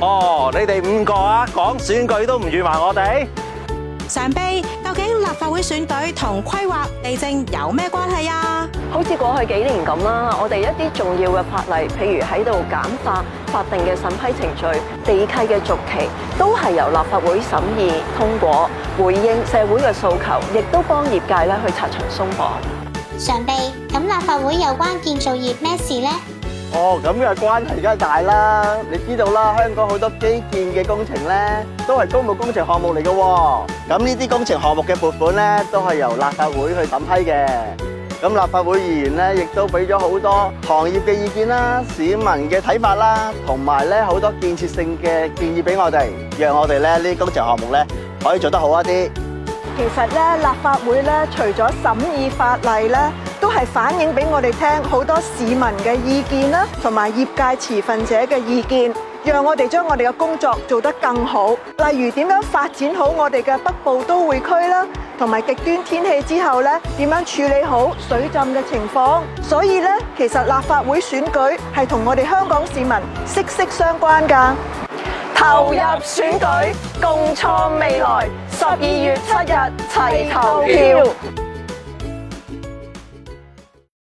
哦，你哋5個啊，講選舉都唔預埋我哋。常秘，究竟立法會選舉同規劃地政有咩關係啊？好似過去幾年咁啦，我哋一啲重要嘅法例，譬如喺度簡化法定嘅審批程序、地契嘅續期，都係由立法會審議通過，回應社會嘅訴求，亦都幫業界咧去拆牆鬆綁。常秘，咁立法會有關建造業咩事呢？哦，咁嘅關係梗係大啦！你知道啦，香港好多基建嘅工程咧，都係公務工程項目嚟嘅喎。咁呢啲工程項目嘅撥款咧，都係由立法會去審批嘅。咁立法會議員咧，亦都俾咗好多行業嘅意見啦、市民嘅睇法啦，同埋咧好多建設性嘅建議俾我哋，讓我哋咧呢啲工程項目咧可以做得好一啲。其實咧，立法會咧，除咗審議法例咧，都係反映俾我哋聽好多市民嘅意見啦，同埋業界持份者嘅意見，讓我哋將我哋嘅工作做得更好。例如點樣發展好我哋嘅北部都會區啦，同埋極端天氣之後咧，點樣處理好水浸嘅情況。所以咧，其實立法會選舉係同我哋香港市民息息相關㗎。投入選舉，共創未來。12月7日齊投票。